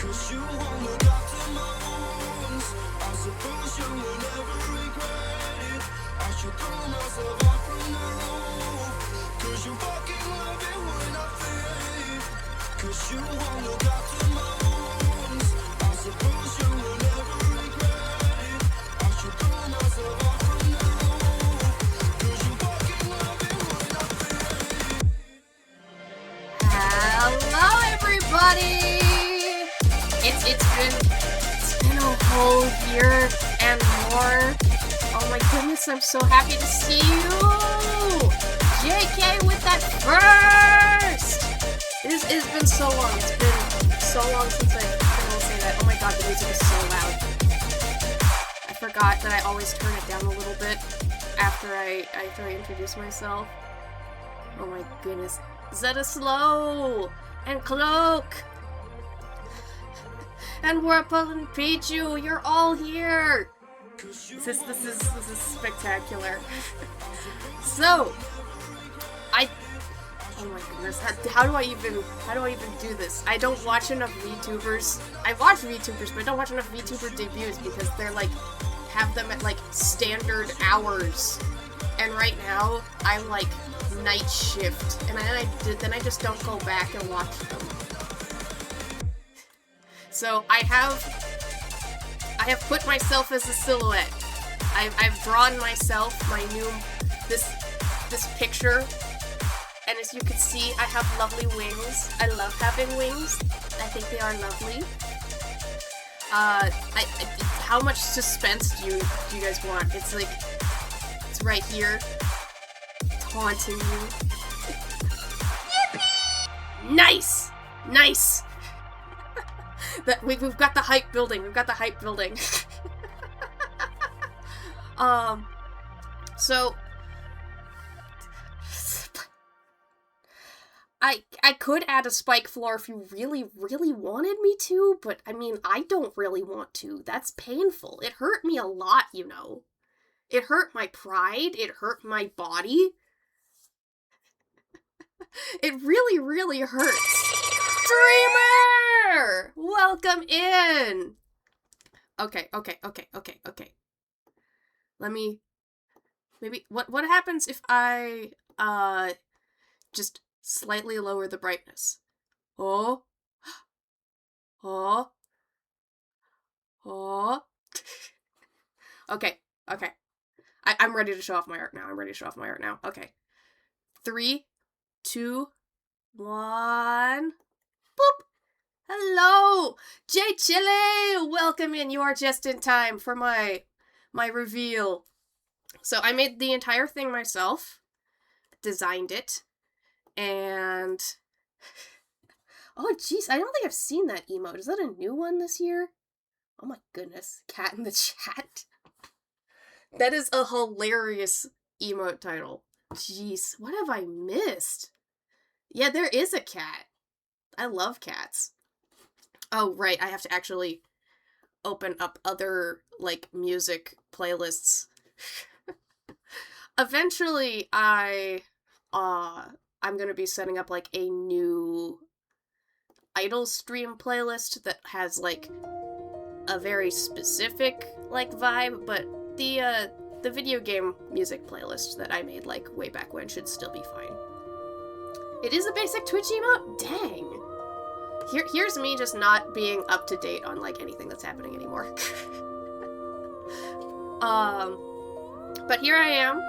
you won't look after my wounds. I suppose you will never regret it. I should throw myself out from the roof. You fucking love it when I fade. You won't look after my wounds. I suppose you will never regret it. I should throw myself out from the roof. You fucking love it when I fade. Hello everybody! It's been a whole year and more. Oh my goodness, I'm so happy to see you! JK with that first! It's been so long. It's been so long since I've been able to say that. Oh my god, the music is so loud. I forgot that I always turn it down a little bit after I introduce myself. Oh my goodness. Zeta Slow! And Cloak! And Warple and Pichu, you're all here! This is spectacular. So, oh my goodness, how do I even do this? I don't watch enough VTubers. I watch VTubers, but I don't watch enough VTuber debuts because they're like, have them at like standard hours. And right now, I'm like night shift, and then I just don't go back and watch them. So I have put myself as a silhouette. I've drawn myself this picture, and as you can see, I have lovely wings. I love having wings. I think they are lovely. How much suspense do you guys want? It's like, it's right here, taunting you. Yippee! Nice! That we've got the hype building. So I could add a spike floor if you really wanted me to, but I mean, I don't really want to. That's painful. It hurt me a lot, you know. It hurt my pride. It hurt my body. It really hurts. Dreamer! Welcome in! Okay. Let me... Maybe... What happens if I, just slightly lower the brightness? Oh. Okay. I'm ready to show off my art now. Okay. 3, 2, 1... Boop! Hello! Jay Chile! Welcome in. You are just in time for my reveal. So I made the entire thing myself. Designed it. And... oh, jeez. I don't think I've seen that emote. Is that a new one this year? Oh my goodness. Cat in the chat. That is a hilarious emote title. Jeez. What have I missed? Yeah, there is a cat. I love cats. Oh, right, I have to actually open up other, like, music playlists. Eventually, I'm gonna be setting up, like, a new idol stream playlist that has, like, a very specific, like, vibe, but the video game music playlist that I made, like, way back when should still be fine. It is a basic Twitch emote? Dang. Here's me just not being up to date on, like, anything that's happening anymore. But here I am.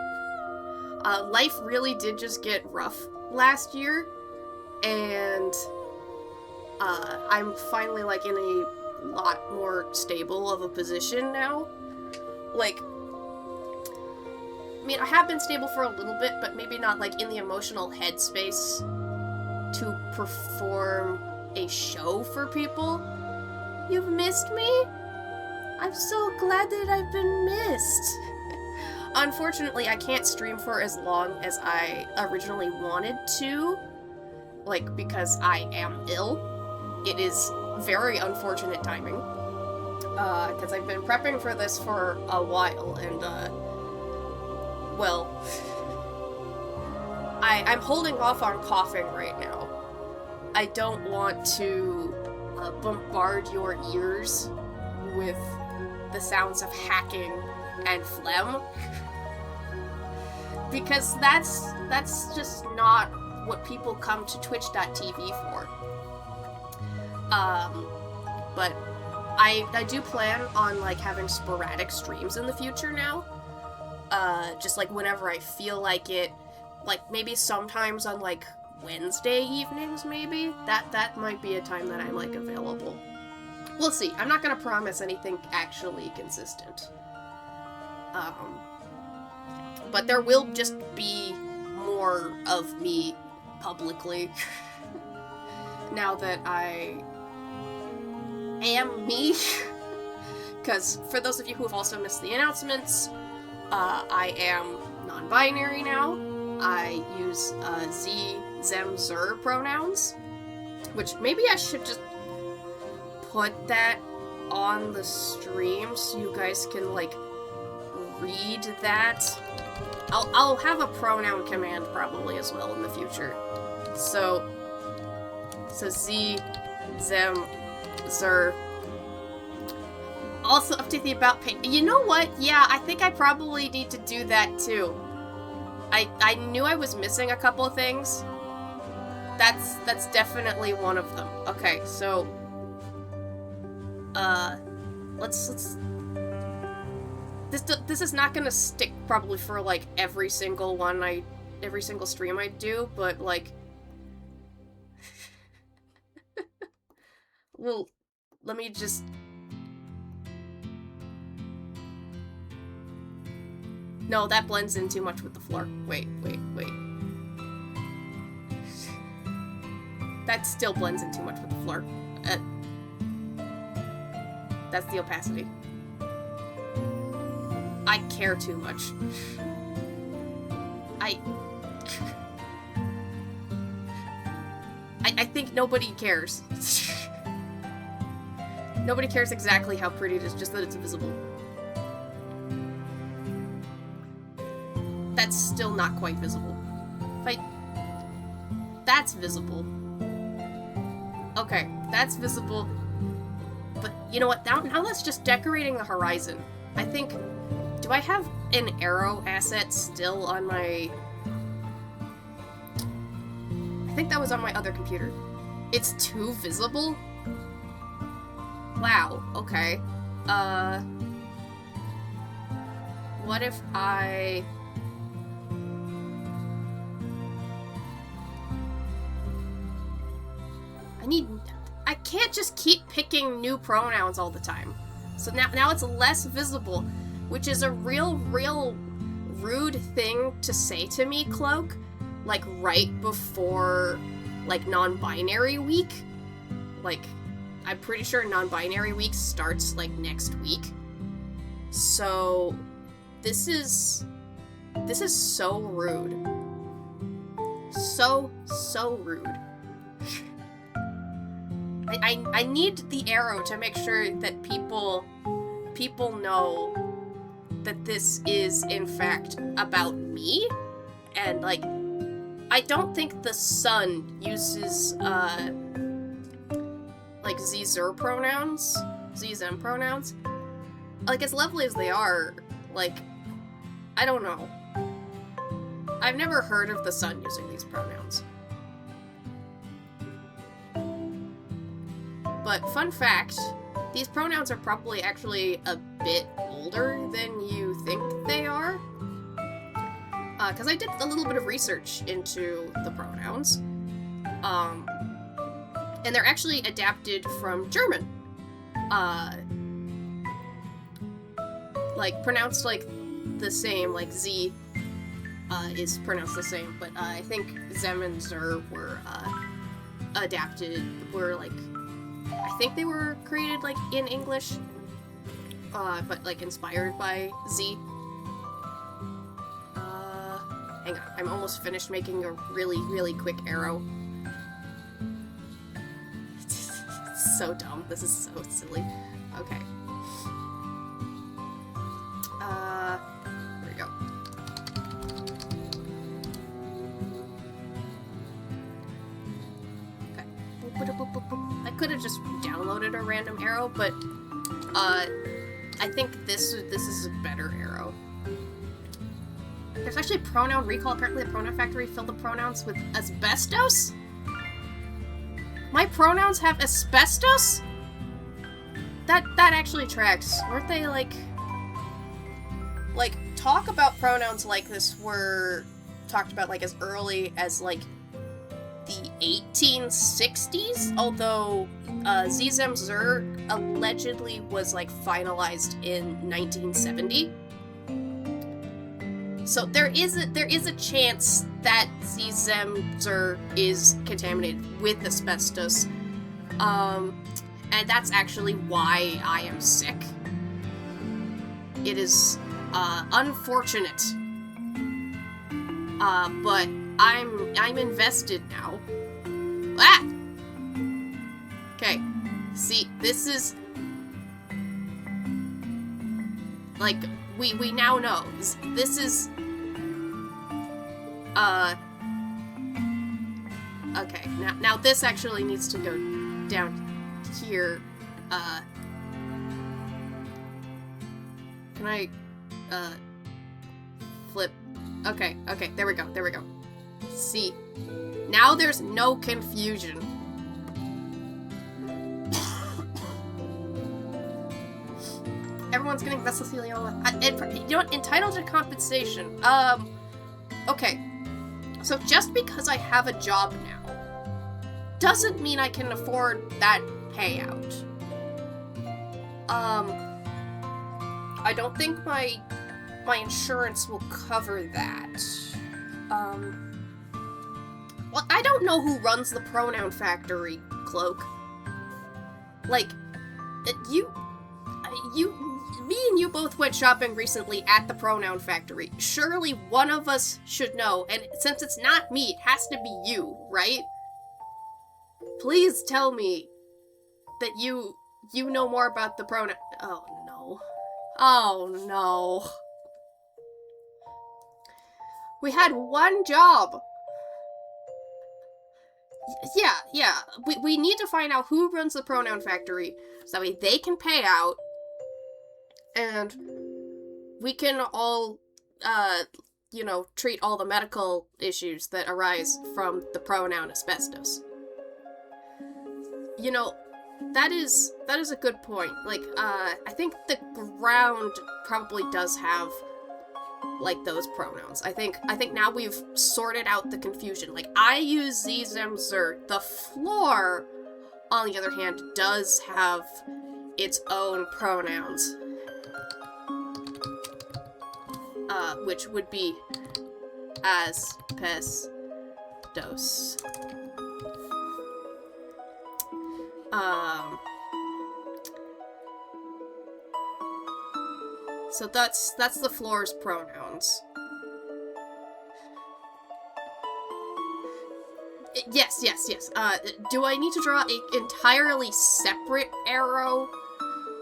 Life really did just get rough last year, and, I'm finally, like, in a lot more stable of a position now. Like, I mean, I have been stable for a little bit, but maybe not, like, in the emotional headspace to perform a show for people. You've missed me? I'm so glad that I've been missed. Unfortunately, I can't stream for as long as I originally wanted to, like, because I am ill. It is very unfortunate timing, because I've been prepping for this for a while, and, well, I'm holding off on coughing right now. I don't want to bombard your ears with the sounds of hacking and phlegm. Because that's just not what people come to twitch.tv for. But I do plan on, like, having sporadic streams in the future now. Just, like, whenever I feel like it. Like, maybe sometimes on, like, Wednesday evenings, maybe? That might be a time that I'm, like, available. We'll see. I'm not gonna promise anything actually consistent. But there will just be more of me publicly. Now that I am me. Because for those of you who have also missed the announcements, I am non-binary now. I use Z, Zem, Zer pronouns. Which maybe I should just put that on the stream so you guys can, like, read that. I'll have a pronoun command probably as well in the future. So Z, Zem, Zer. Also update the about page. You know what? Yeah, I think I probably need to do that too. I knew I was missing a couple of things. That's definitely one of them. Okay, so let's this is not gonna stick probably for, like, every single stream I do, but, like, well, let me just... No, that blends in too much with the floor. Wait. That still blends in too much with the floor. That's the opacity. I care too much. I think nobody cares. Nobody cares exactly how pretty it is, just that it's visible. That's still not quite visible. That's visible. Okay, that's visible. But you know what? Now that's just decorating the horizon. I think... Do I have an arrow asset still on my... I think that was on my other computer. It's too visible? Wow, okay. What if I... I can't just keep picking new pronouns all the time. So now it's less visible, which is a real rude thing to say to me, Cloak. Like, right before, like, non-binary week. Like, I'm pretty sure non-binary week starts, like, next week. So, this is so rude. So rude. I need the arrow to make sure that people know that this is, in fact, about me. And, like, I don't think the sun uses, like, Z-Zer pronouns, Z-Zem pronouns. Like, as lovely as they are, like, I don't know. I've never heard of the sun using these pronouns. But, fun fact, these pronouns are probably actually a bit older than you think they are. Because I did a little bit of research into the pronouns. And they're actually adapted from German. Like, pronounced, like, the same, like, Z is pronounced the same, but I think Zem and Zer were, like, I think they were created, like, in English, but, like, inspired by Z. Hang on, I'm almost finished making a really quick arrow. It's so dumb. This is so silly. Okay. There we go. Okay. Boop, boop, boop, boop, boop. could have just downloaded a random arrow, but I think this is a better arrow. There's actually pronoun recall. Apparently the pronoun factory filled the pronouns with asbestos? My pronouns have asbestos? That actually tracks. Weren't they like talk about pronouns like this were talked about like as early as like the 1860s, although Zizem Zur allegedly was like finalized in 1970. So there is a chance that Zizem Zur is contaminated with asbestos, and that's actually why I am sick. It is unfortunate, but I'm invested now. Ah! Okay, see, this is like we now know this is okay, now this actually needs to go down here. Can I flip? Okay, there we go. See, now there's no confusion. Everyone's getting mesothelioma. You know what? Entitled to compensation. Okay. So just because I have a job now doesn't mean I can afford that payout. I don't think my insurance will cover that. Well, I don't know who runs the pronoun factory, Cloak. Like, me and you both went shopping recently at the pronoun factory. Surely one of us should know, and since it's not me, it has to be you, right? Please tell me that you know more about the pronoun. Oh no. Oh no. We had one job. Yeah. We need to find out who runs the pronoun factory so that way they can pay out and we can all, treat all the medical issues that arise from the pronoun asbestos. You know, that is a good point. Like, I think the ground probably does have like those pronouns. I think now we've sorted out the confusion. Like, I use Zizem Zur. The floor, on the other hand, does have its own pronouns. Which would be asbestos. So that's the floor's pronouns. Yes. Do I need to draw an entirely separate arrow?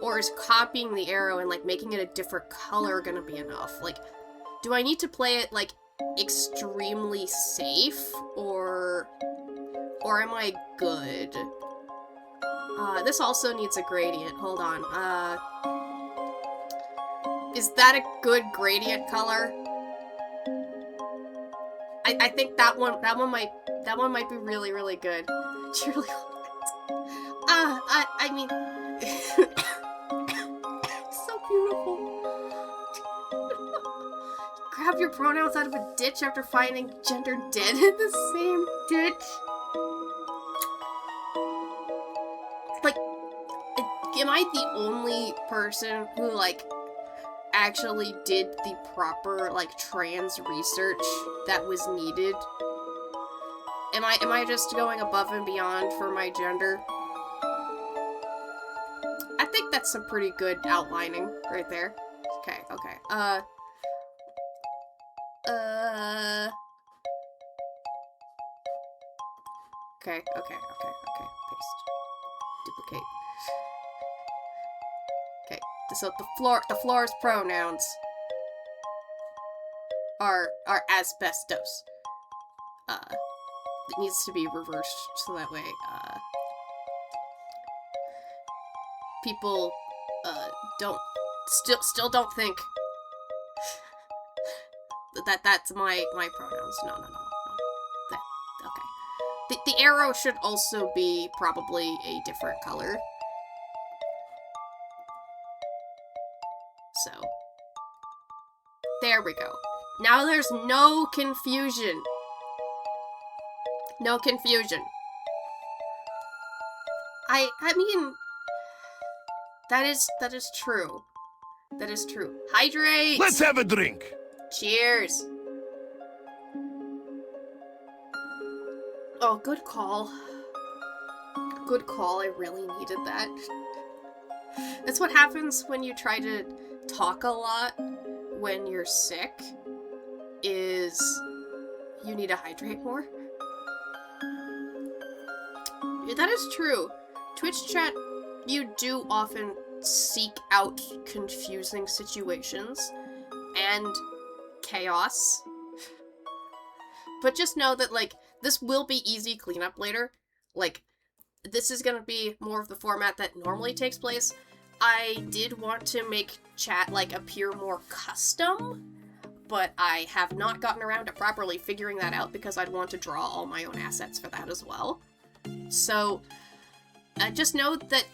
Or is copying the arrow and, like, making it a different color gonna be enough? Like, do I need to play it, like, extremely safe? Or am I good? This also needs a gradient. Hold on. Is that a good gradient color? I think that one might be really, really good. Do you really want it? I mean... It's so beautiful. Grab your pronouns out of a ditch after finding gender dead in the same ditch. Like, am I the only person who, like, actually did the proper, like, trans research that was needed? Am I just going above and beyond for my gender? I think that's some pretty good outlining right there. Okay. Okay, paste. Duplicate. Okay, so the floor's pronouns are asbestos. It needs to be reversed so that way, people, don't, still don't think that's my pronouns. No. Okay. The arrow should also be probably a different color. So, there we go. Now there's no confusion. No confusion. I mean, that is true. That is true. Hydrate! Let's have a drink! Cheers! Oh, good call. Good call, I really needed that. That's what happens when you try to talk a lot when you're sick, is you need to hydrate more. That is true. Twitch chat, you do often seek out confusing situations and chaos. But just know that, like, this will be easy cleanup later. Like, this is gonna be more of the format that normally takes place. I did want to make chat, like, appear more custom, but I have not gotten around to properly figuring that out because I'd want to draw all my own assets for that as well. So, just know that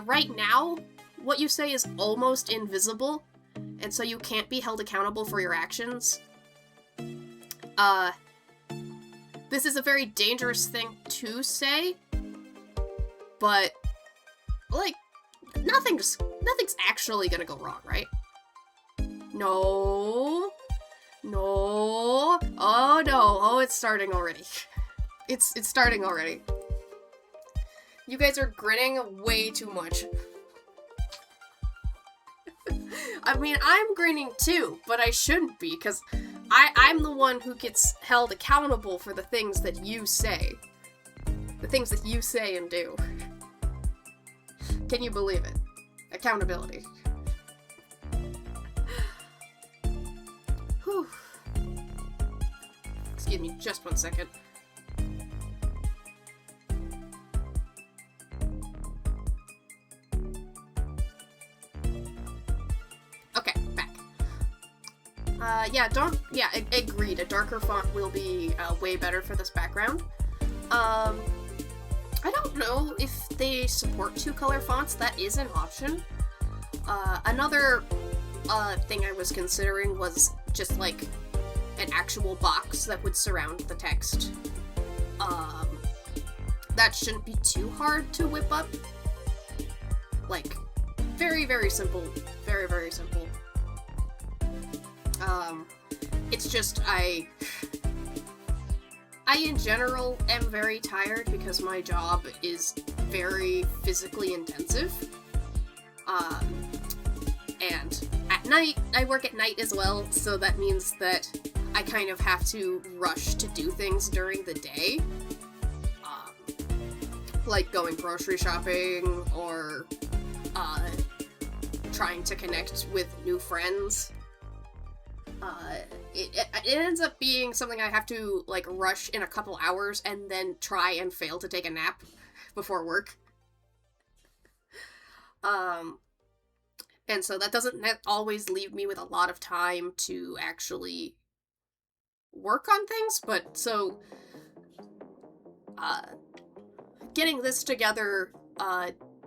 right now, what you say is almost invisible, and so you can't be held accountable for your actions. This is a very dangerous thing to say, but, like, nothing's actually gonna go wrong, right? No. Oh no. Oh, it's starting already. It's starting already. You guys are grinning way too much. I mean, I'm grinning too, but I shouldn't be, because I'm the one who gets held accountable for the things that you say. The things that you say and do. Can you believe it? Accountability. Whew. Excuse me, just 1 second. Okay, back. Agreed. A darker font will be way better for this background. I don't know if they support 2-color fonts. That is an option. Another thing I was considering was just, like, an actual box that would surround the text. That shouldn't be too hard to whip up. Like, very, very simple. Very, very simple. It's just, I in general am very tired because my job is very physically intensive. And at night, I work at night as well, so that means that I kind of have to rush to do things during the day. Like going grocery shopping, or trying to connect with new friends. It ends up being something I have to, like, rush in a couple hours and then try and fail to take a nap before work. And so that doesn't always leave me with a lot of time to actually work on things, but so, getting this together,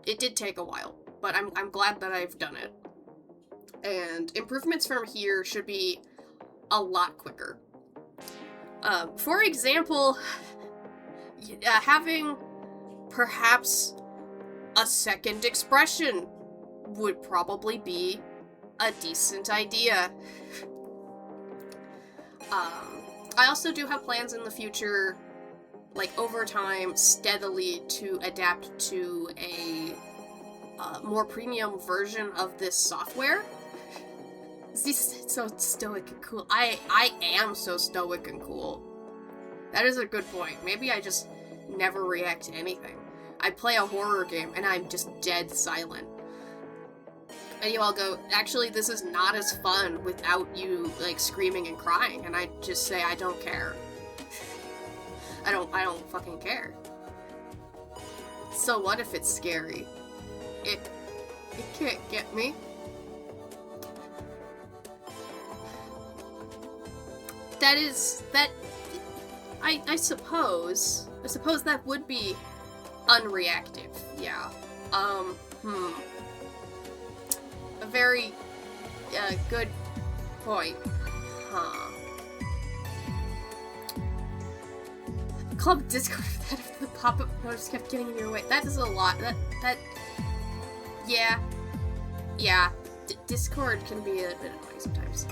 it did take a while, but I'm glad that I've done it. And improvements from here should be a lot quicker. For example, having perhaps a second expression would probably be a decent idea. I also do have plans in the future, like over time, steadily to adapt to a more premium version of this software. This is so stoic and cool. I am so stoic and cool. That is a good point. Maybe I just never react to anything. I play a horror game and I'm just dead silent. And you all go, actually, this is not as fun without you, like, screaming and crying. And I just say, I don't care. I don't fucking care. So what if it's scary? It can't get me. I suppose that would be unreactive, yeah. A very, good point. Huh. Club Discord, that if the pop-up notice kept getting in your way. That is a lot. Yeah. Yeah. Discord can be a bit annoying sometimes.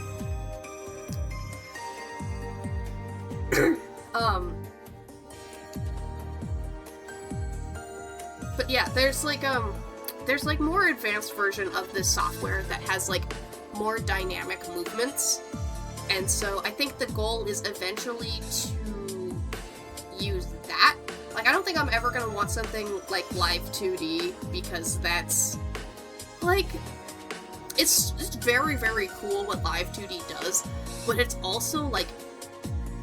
But yeah, there's like more advanced version of this software that has like more dynamic movements. And so I think the goal is eventually to use that. Like, I don't think I'm ever gonna want something like Live 2D, because that's like, it's very, very cool what Live 2D does, but it's also like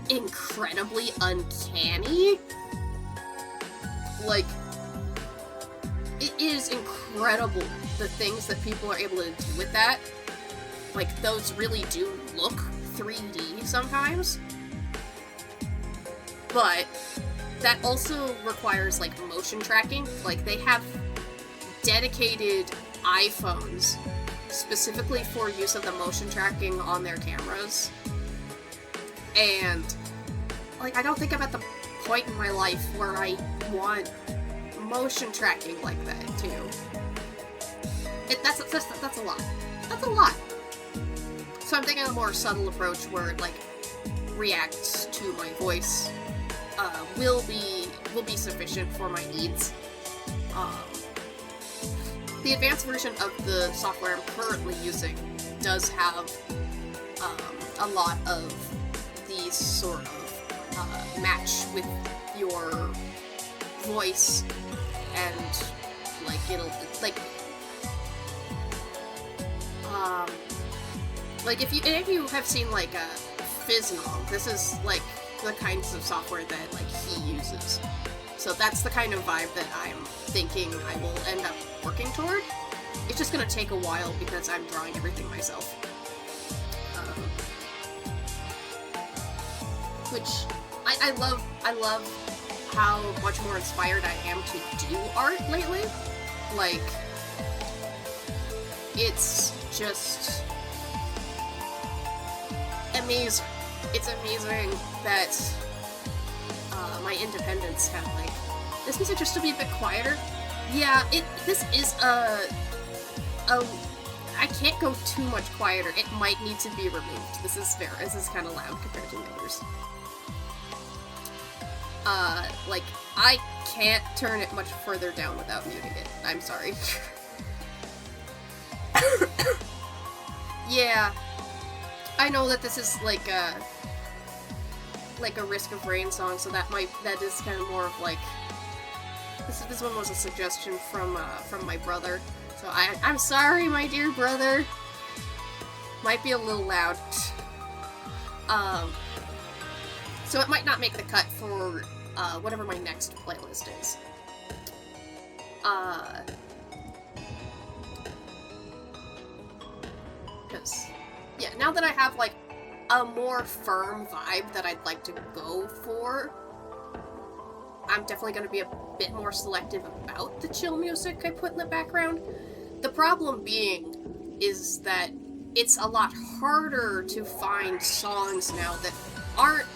incredibly uncanny. Like, it is incredible the things that people are able to do with that. Like, those really do look 3D sometimes. But that also requires, like, motion tracking. Like, they have dedicated iPhones specifically for use of the motion tracking on their cameras. And, like, I don't think I'm at the point in my life where I want motion tracking like that, too. That's a lot. That's a lot. So I'm thinking a more subtle approach where it, like, reacts to my voice, will be sufficient for my needs. The advanced version of the software I'm currently using does have, a lot of these sort of, match with your voice, and, like, it'll, like, if you have seen, like, Fiznog, this is, like, the kinds of software that, like, he uses. So that's the kind of vibe that I'm thinking I will end up working toward. It's just gonna take a while because I'm drawing everything myself. Which, I love how much more inspired I am to do art lately. Like, it's just amazing. It's amazing that my independence have, like, this music just to be a bit quieter. Yeah, this is I can't go too much quieter. It might need to be removed. This is kind of loud compared to the others. Like, I can't turn it much further down without muting it. I'm sorry. Yeah. I know that this is like a Risk of Rain song, so that is kind of more of like, this one was a suggestion from my brother. So I'm sorry, my dear brother. Might be a little loud. So it might not make the cut for whatever my next playlist is. Because, yeah, now that I have, like, a more firm vibe that I'd like to go for, I'm definitely going to be a bit more selective about the chill music I put in the background. The problem being is that it's a lot harder to find songs now that aren't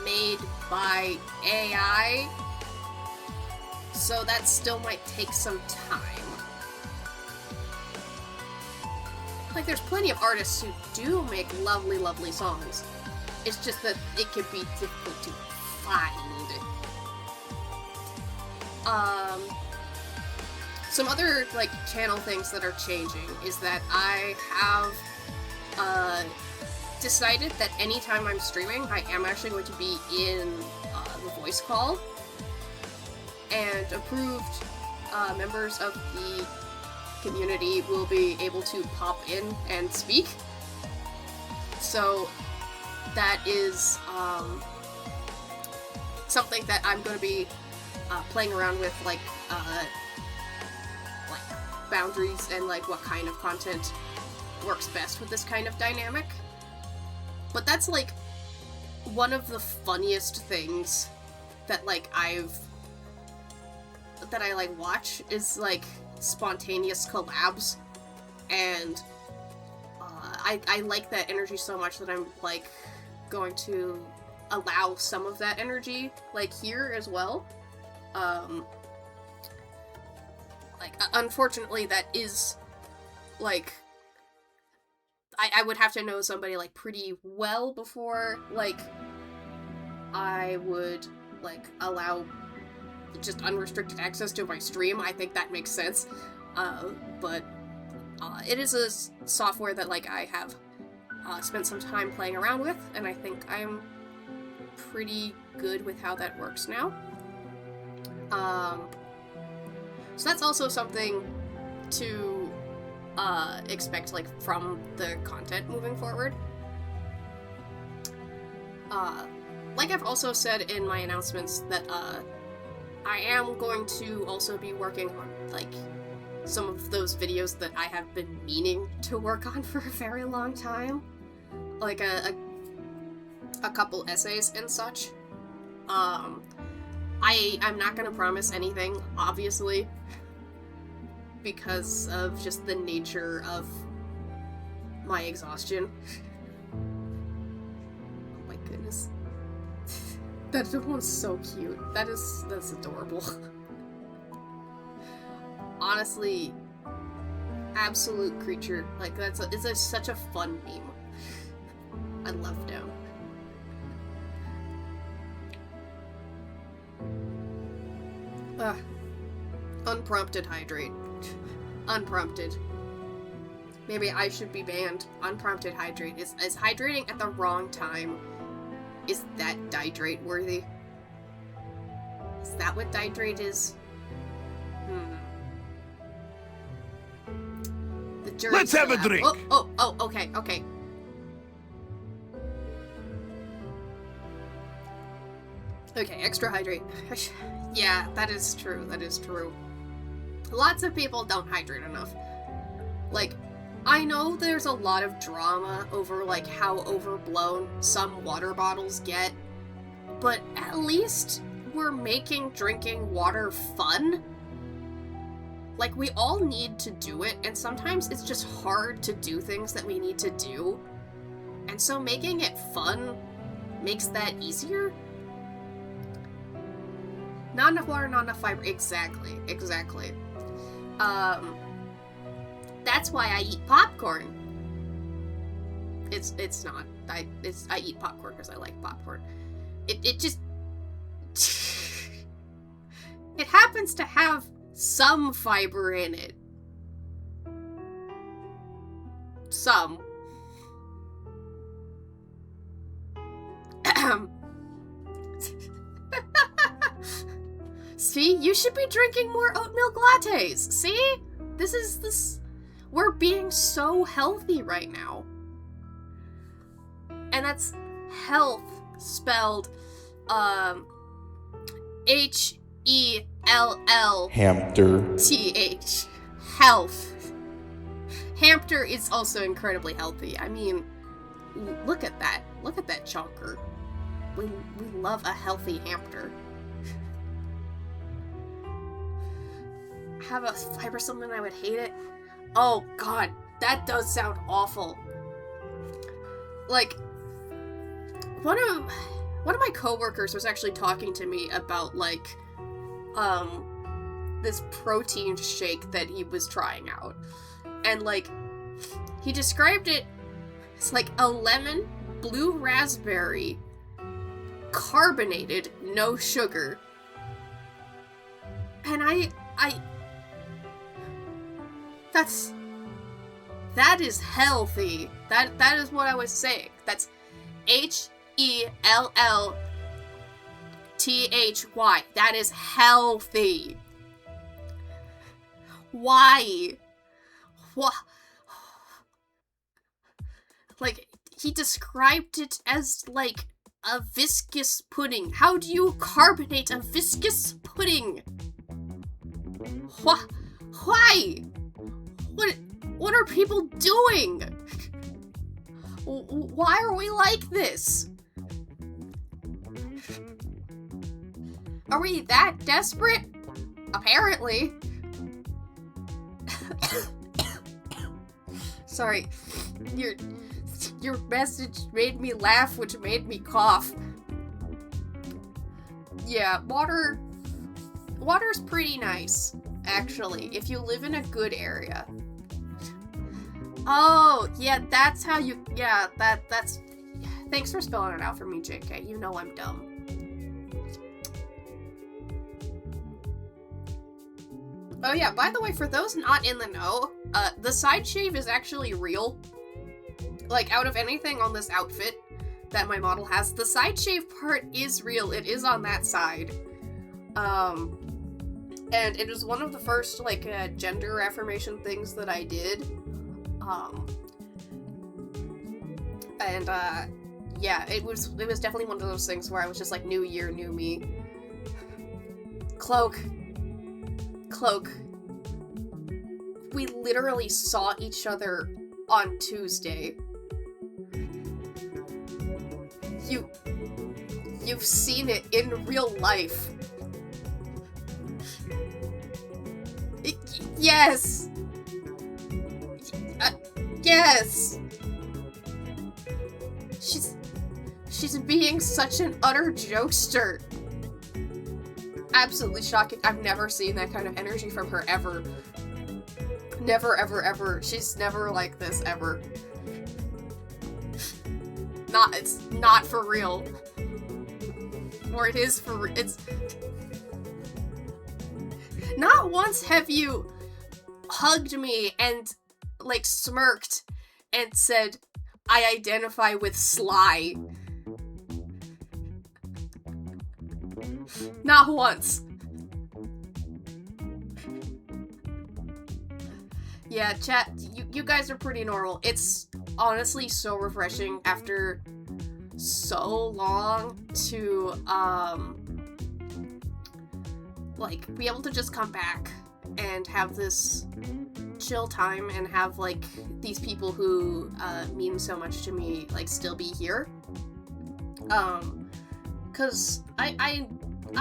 made by AI, so that still might take some time. Like, there's plenty of artists who do make lovely, lovely songs. It's just that it could be difficult to find. Some other, like, channel things that are changing is that I have, decided that anytime I'm streaming, I am actually going to be in, the voice call. And approved, members of the community will be able to pop in and speak. So that is something that I'm going to be playing around with, like boundaries and, like, what kind of content works best with this kind of dynamic. But that's, like, one of the funniest things that, like, I watch is, like, spontaneous collabs, and I like that energy so much that I'm, like, going to allow some of that energy, like, here as well. Like, unfortunately, that is, like, I would have to know somebody, like, pretty well before, like, I would, like, allow just unrestricted access to my stream. I think that makes sense. But it is a software that, like, I have spent some time playing around with, and I think I'm pretty good with how that works now. So that's also something to expect, like, from the content moving forward. Like I've also said in my announcements that I am going to also be working on, like, some of those videos that I have been meaning to work on for a very long time. Like a couple essays and such. I'm not gonna promise anything, obviously, because of just the nature of my exhaustion. Oh my goodness. That one's so cute. That's adorable. Honestly, absolute creature. Like, it's such a fun meme. I love them. Unprompted hydrate. Unprompted. Maybe I should be banned. Unprompted hydrate. Is hydrating at the wrong time, is that dihydrate worthy? Is that what dihydrate is? The jury's Let's have a out. drink! Okay. Okay, extra hydrate. Yeah, that is true. Lots of people don't hydrate enough. Like, I know there's a lot of drama over, like, how overblown some water bottles get, but at least we're making drinking water fun. Like, we all need to do it, and sometimes it's just hard to do things that we need to do. And so making it fun makes that easier. Not enough water, not enough fiber. Exactly. That's why I eat popcorn. It's not. I eat popcorn because I like popcorn. It just it happens to have some fiber in it. Some. See, you should be drinking more oat milk lattes. See? This we're being so healthy right now. And that's health spelled H-E-L-L Hamster. Health. Hamster is also incredibly healthy. I mean, look at that. Look at that chunker. We love a healthy hamster. Have a fiber supplement, I would hate it. Oh god, that does sound awful. Like, one of my coworkers was actually talking to me about, like, this protein shake that he was trying out. And, like, he described it as, like, a lemon, blue raspberry, carbonated, no sugar. And that is healthy. That is what I was saying. That's H-E-L-L-T-H-Y. That is healthy. Why? What? Like, he described it as, like, a viscous pudding. How do you carbonate a viscous pudding? Why? What are people doing? Why are we like this? Are we that desperate? Apparently. Sorry. Your message made me laugh, which made me cough. Yeah, water's pretty nice, actually, if you live in a good area. Oh, yeah, that's how you, yeah, that's, thanks for spelling it out for me, JK, you know I'm dumb. Oh yeah, by the way, for those not in the know, the side shave is actually real. Like, out of anything on this outfit that my model has, the side shave part is real. It is on that side. And it was one of the first, like, gender affirmation things that I did. Yeah, it was definitely one of those things where I was just like, new year, new me. Cloak. We literally saw each other on Tuesday. You've seen it in real life. Yes! Yes! She's being such an utter jokester. Absolutely shocking. I've never seen that kind of energy from her ever. Never, ever, ever. She's never like this, ever. It's not for real. Or it is for it's... Not once have you hugged me and, like, smirked and said, I identify with Sly. Not once. Yeah, chat, you guys are pretty normal. It's honestly so refreshing after so long to, like, be able to just come back and have this chill time and have, like, these people who, mean so much to me, like, still be here. 'Cause I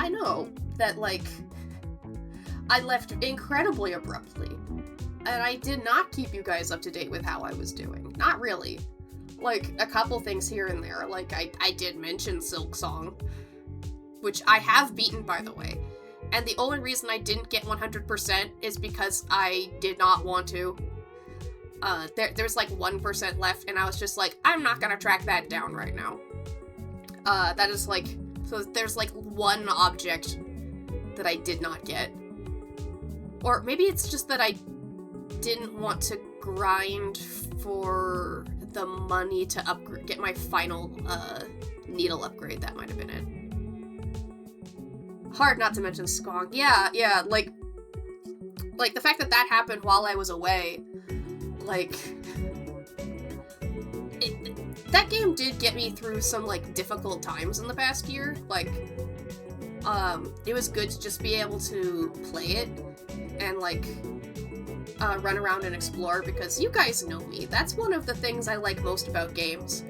know that, like, I left incredibly abruptly. And I did not keep you guys up to date with how I was doing. Not really. Like, a couple things here and there. Like, I did mention Silk Song, which I have beaten, by the way. And the only reason I didn't get 100% is because I did not want to. There's like 1% left, and I was just like, I'm not gonna track that down right now. That is like, so there's like one object that I did not get. Or maybe it's just that I didn't want to grind for the money to get my final, needle upgrade. That might have been it. Hard not to mention Skong. Yeah, like the fact that that happened while I was away, like, that game did get me through some, like, difficult times in the past year. Like, it was good to just be able to play it and, like, run around and explore, because you guys know me. That's one of the things I like most about games.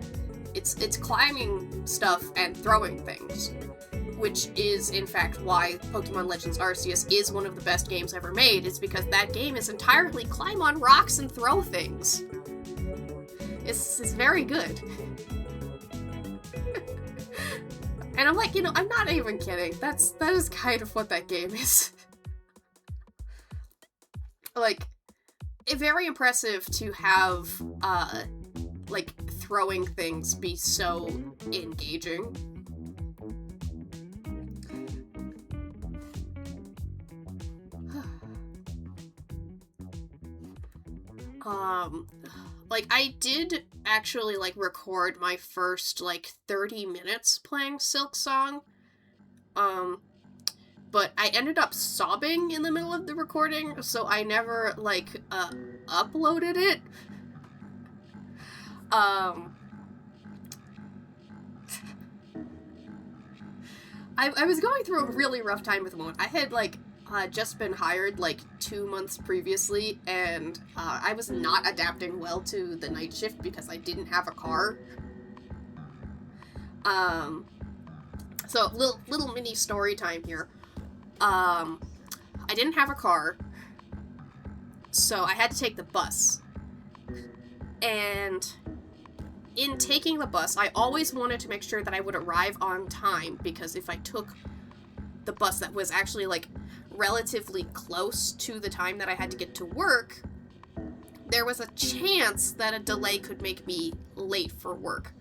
It's climbing stuff and throwing things, which is, in fact, why Pokemon Legends Arceus is one of the best games ever made. It's because that game is entirely climb on rocks and throw things. It's very good. And I'm like, you know, I'm not even kidding. That is kind of what that game is. Like, very impressive to have, like, throwing things be so engaging. Like, I did actually, like, record my first, like, 30 minutes playing Silk Song, but I ended up sobbing in the middle of the recording, so I never, like, uploaded it. I was going through a really rough time at the moment. I had, like, just been hired like 2 months previously, and I was not adapting well to the night shift because I didn't have a car. So little mini story time here. I didn't have a car, so I had to take the bus. And in taking the bus, I always wanted to make sure that I would arrive on time, because if I took the bus that was actually like relatively close to the time that I had to get to work, there was a chance that a delay could make me late for work.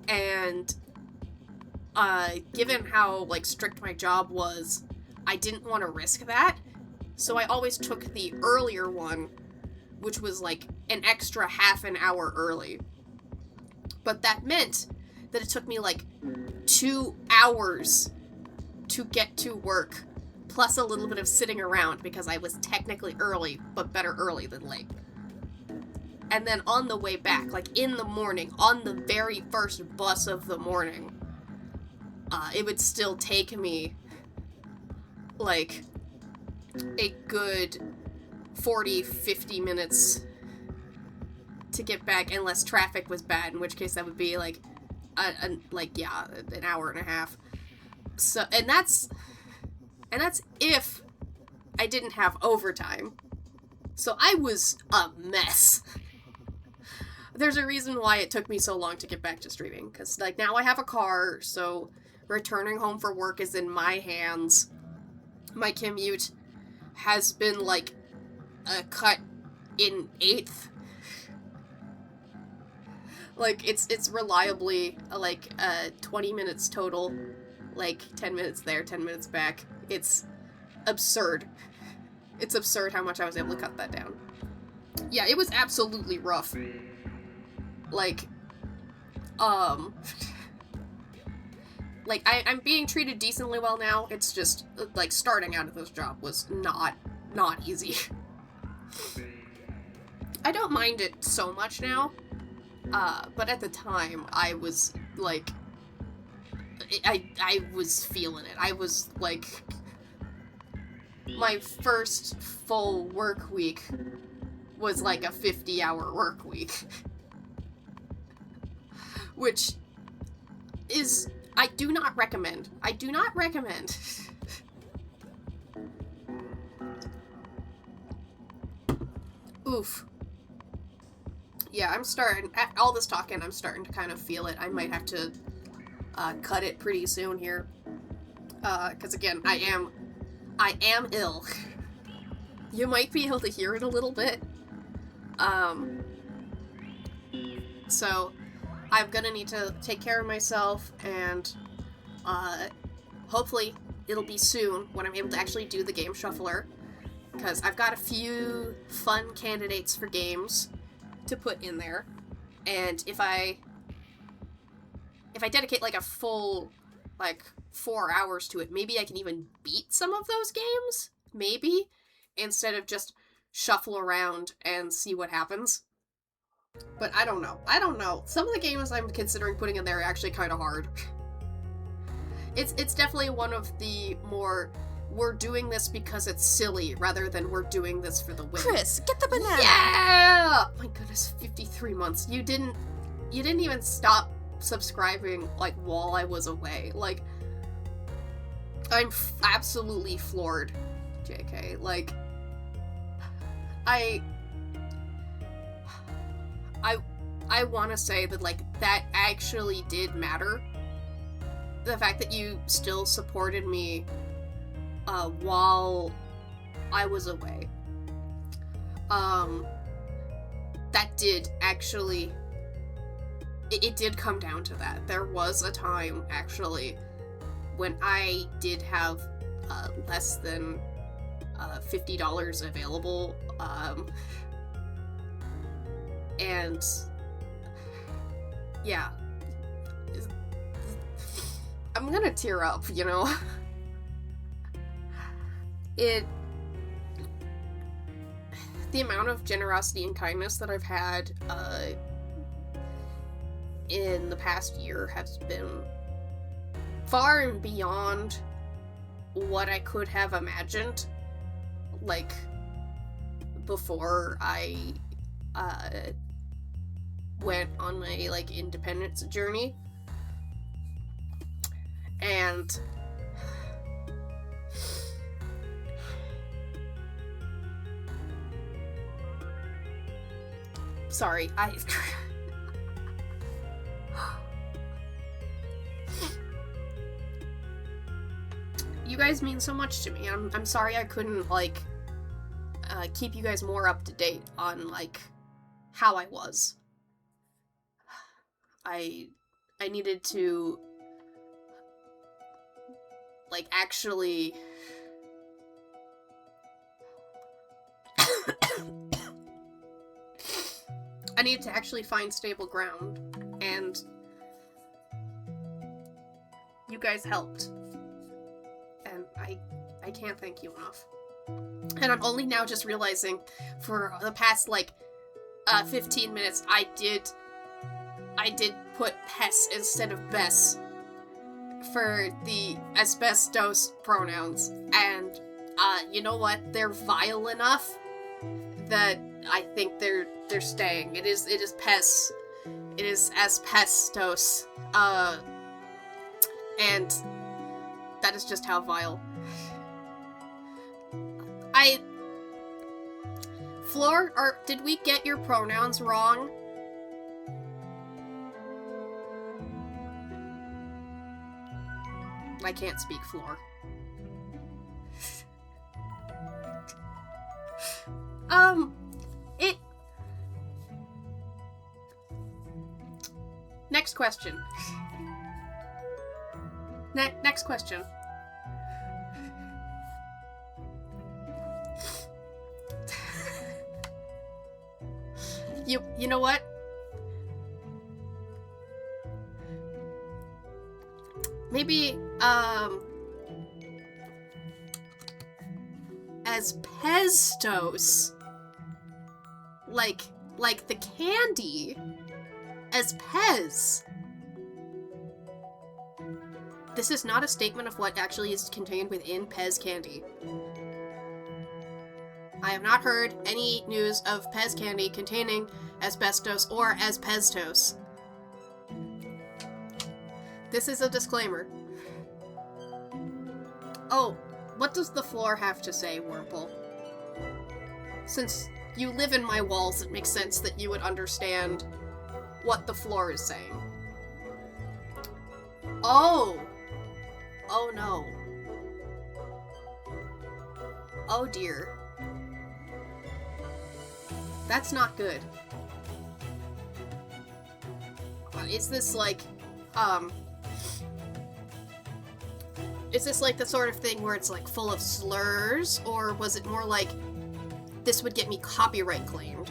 And given how like strict my job was, I didn't want to risk that, so I always took the earlier one, which was like an extra half an hour early. But that meant that it took me like 2 hours to get to work, plus a little bit of sitting around because I was technically early, but better early than late. And then on the way back, like in the morning, on the very first bus of the morning, it would still take me like a good 40-50 minutes to get back, unless traffic was bad, in which case that would be like an hour and a half. So, and that's if I didn't have overtime. So I was a mess. There's a reason why it took me so long to get back to streaming, because like now I have a car, so returning home for work is in my hands. My commute has been like cut in eighth. Like it's reliably like 20 minutes total, like 10 minutes there, 10 minutes back. It's absurd. It's absurd how much I was able to cut that down. Yeah, it was absolutely rough. Like, like, I'm being treated decently well now. It's just, like, starting out of this job was not easy. I don't mind it so much now, but at the time, I was, like, I was feeling it. I was, like, my first full work week was, like, a 50-hour work week. Which is, I do not recommend. I do not recommend. Oof. Yeah, I'm starting, all this talking, I'm starting to kind of feel it. I might have to cut it pretty soon here. Because again, I am ill. You might be able to hear it a little bit. So I'm gonna need to take care of myself, and hopefully it'll be soon when I'm able to actually do the game shuffler, because I've got a few fun candidates for games to put in there, and if I dedicate like a full like 4 hours to it, maybe I can even beat some of those games, maybe, instead of just shuffle around and see what happens. But I don't know. Some of the games I'm considering putting in there are actually kind of hard. It's definitely one of the more, we're doing this because it's silly, rather than we're doing this for the win. Chris, get the banana! Yeah! My goodness, 53 months. You didn't even stop subscribing, like, while I was away. Like, I'm absolutely floored, JK. Like, I want to say that, like, that actually did matter. The fact that you still supported me while I was away. That did actually, it did come down to that. There was a time, actually, when I did have less than $50 available, and yeah, I'm gonna tear up, you know? The amount of generosity and kindness that I've had in the past year has been far and beyond what I could have imagined, like, before I went on my, like, independence journey. And sorry, you guys mean so much to me. I'm sorry I couldn't, like, keep you guys more up to date on, like, how I was. I needed to, like, actually I needed to actually find stable ground, and you guys helped. And I can't thank you enough. And I'm only now just realizing, for the past, like, 15 minutes, I did put Pess instead of Bess for the asbestos pronouns. And, you know what? They're vile enough that I think they're staying. It is Pess. It is asbestos. And that is just how vile. Floor, did we get your pronouns wrong? I can't speak Floor. Next question. Next question. You know what? Maybe, asbestos. Like the candy. As Pez. This is not a statement of what actually is contained within Pez candy. I have not heard any news of Pez candy containing asbestos or asbestos. This is a disclaimer. Oh, what does the floor have to say, Wurmple? Since you live in my walls, it makes sense that you would understand what the floor is saying. Oh! Oh no. Oh dear. That's not good. Is this like, is this like the sort of thing where it's like full of slurs, or was it more like this would get me copyright claimed?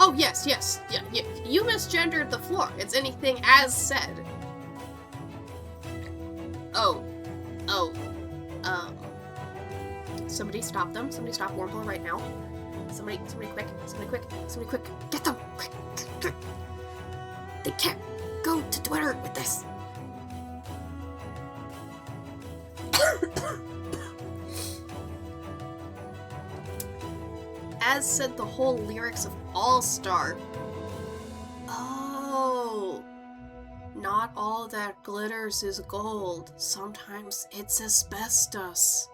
Oh, yes, yeah, you misgendered the floor. It's anything as said. Somebody stop them. Somebody stop Wurmple right now. Somebody quick. Get them! Quick. They can't go to Twitter with this. As said the whole lyrics of All-Star. Oh. Not all that glitters is gold. Sometimes it's asbestos.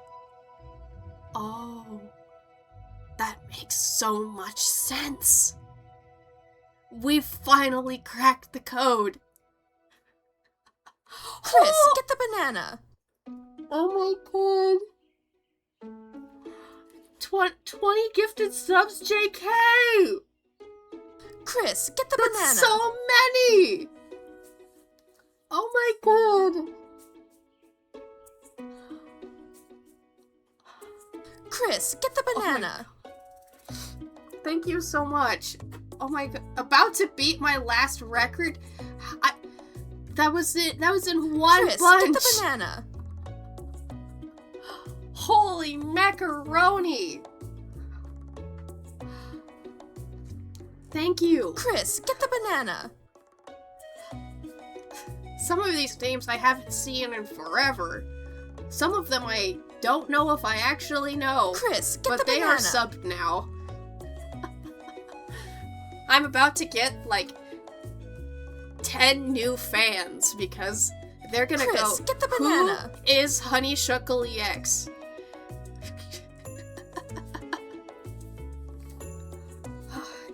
Oh. That makes so much sense. We've finally cracked the code. Chris, get the banana. Oh my god. 20 gifted subs, JK! Chris, get the That's banana. so many! Oh my god. Chris, get the banana. Thank you so much. Oh my god. About to beat my last record? That was it. That was in one Chris, bunch. get the banana. Holy macaroni. Thank you. Chris, get the banana. some of these names I haven't seen in forever. Some of them I don't know if I actually know. Chris, get but the they banana. are subbed now. I'm about to get, like, 10 new fans because they're gonna Chris, go, get the banana. who is Honey Shuckle EX?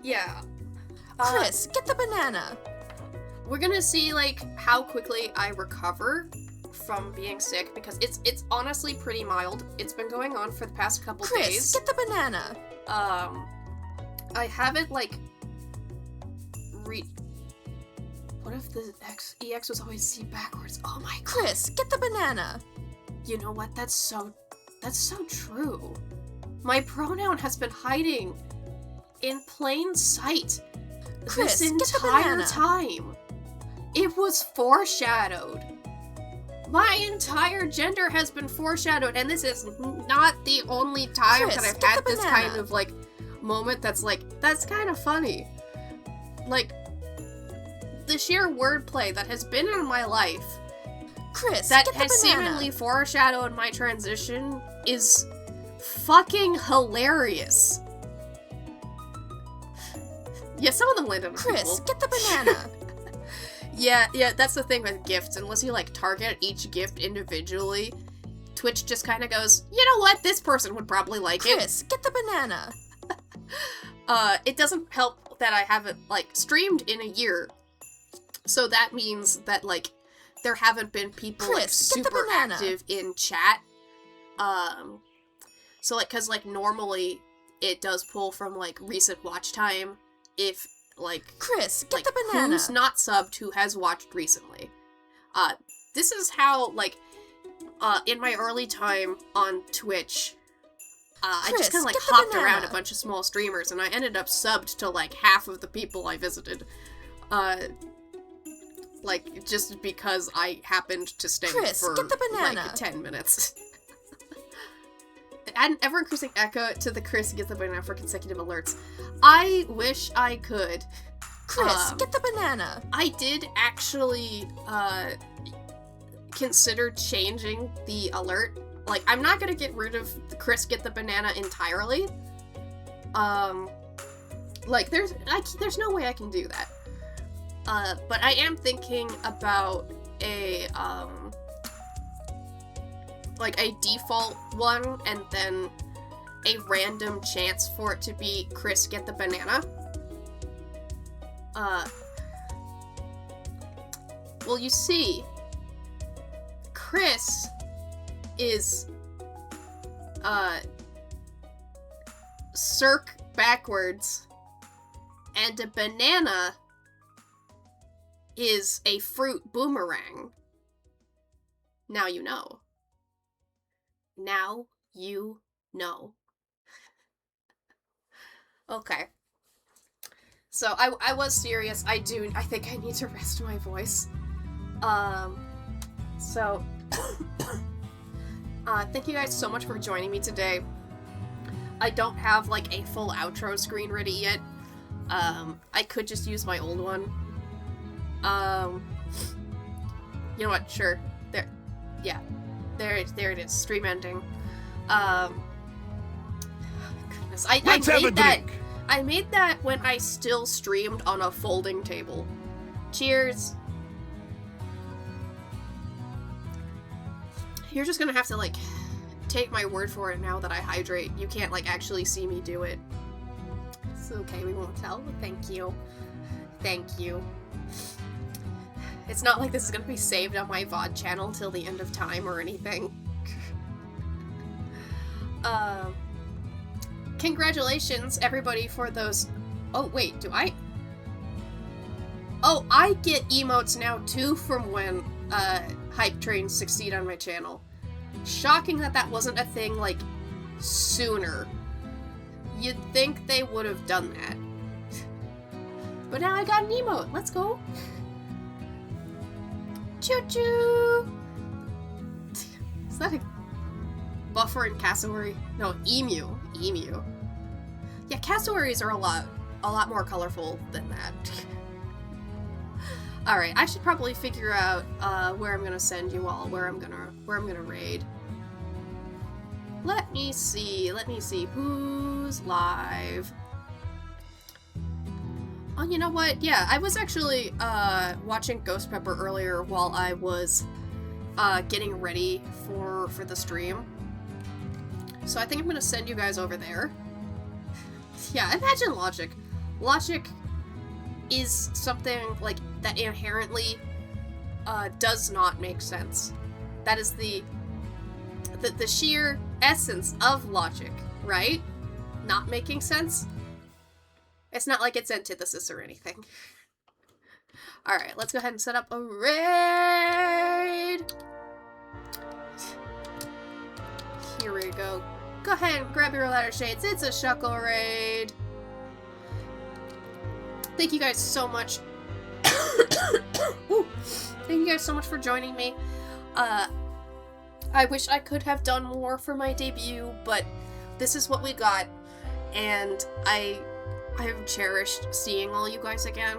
Yeah. Chris, get the banana. We're gonna see, like, how quickly I recover from being sick, because it's honestly pretty mild. It's been going on for the past couple Chris, days. get the banana. I haven't, like, what if the EX was always C backwards? Oh my god. Chris, get the banana. You know what? That's so true. My pronoun has been hiding in plain sight Chris, this get the entire banana. time. It was foreshadowed. My entire gender has been foreshadowed, and this is not the only time Chris, that I've get had the this banana. kind of, like, moment that's like, that's kind of funny. Like, the sheer wordplay that has been in my life Chris, that get the has banana. seemingly foreshadowed my transition is fucking hilarious. Yeah, some of them landed on Chris, people. get the banana. Yeah, that's the thing with gifts. Unless you, like, target each gift individually, Twitch just kind of goes, you know what, this person would probably like it. Chris, get the banana. It doesn't help that I haven't, like, streamed in a year. So that means that, like, there haven't been people, like, Chris, get the super banana. active in chat. So, like, cause, like, normally it does pull from, like, recent watch time if, like, Chris, get like, the banana. who's not subbed who has watched recently. This is how, like, in my early time on Twitch, I Chris, just kind of, like, get the hopped around banana. a bunch of small streamers, and I ended up subbed to, like, half of the people I visited. Like, just because I happened to stay Chris, for, get the banana. like, 10 minutes. Add an ever-increasing echo to the Chris get the banana for consecutive alerts. I wish I could. Chris, get the banana. I did actually, consider changing the alert. Like, I'm not gonna get rid of the Chris get the banana entirely. Like, there's no way I can do that. But I am thinking about a, like, a default one, and then a random chance for it to be Chris get the banana. Well, you see, Chris is, circ backwards, and a banana is a fruit boomerang. Now you know. Now you know. Okay. So, I was serious. I think I need to rest my voice. So, thank you guys so much for joining me today. I don't have, like, a full outro screen ready yet. I could just use my old one. You know what? Sure. There. Yeah. There it is. Stream ending. Goodness. I Let's have a made that. drink. I made that when I still streamed on a folding table. Cheers. You're just gonna have to, like, take my word for it now that I hydrate. You can't, like, actually see me do it. It's okay, we won't tell. Thank you. Thank you. It's not like this is gonna be saved on my VOD channel till the end of time or anything. Congratulations, everybody, for those... Oh, wait, do I... Oh, I get emotes now, too, from when, hype trains succeed on my channel. Shocking that that wasn't a thing, like, sooner. You'd think they would have done that. But now I got an emote. Let's go. Choo-choo! Is that a buffer and cassowary? No, emu. Emu. Yeah, cassowaries are a lot more colorful than that. Alright, I should probably figure out where I'm gonna send you all, where I'm gonna raid. Let me see who's live. Oh, you know what? Yeah, I was actually watching Ghost Pepper earlier while I was getting ready for the stream. So I think I'm gonna send you guys over there. Yeah, imagine Logic. Logic is something like that inherently does not make sense. That is the sheer essence of logic, right? Not making sense. It's not like it's antithesis or anything. Alright, let's go ahead and set up a raid! Here we go. Go ahead and grab your ladder shades. It's a Shuckle raid. Thank you guys so much. Ooh. Thank you guys so much for joining me. I wish I could have done more for my debut, but this is what we got, and I have cherished seeing all you guys again,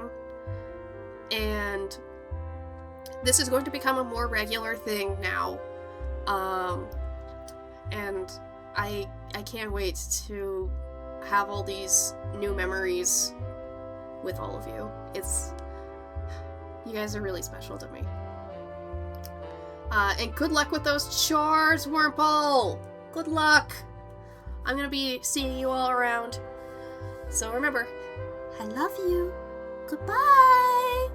and this is going to become a more regular thing now, and I can't wait to have all these new memories with all of you. You guys are really special to me. And good luck with those chores, Wurmple! Good luck! I'm gonna be seeing you all around. So remember, I love you. Goodbye!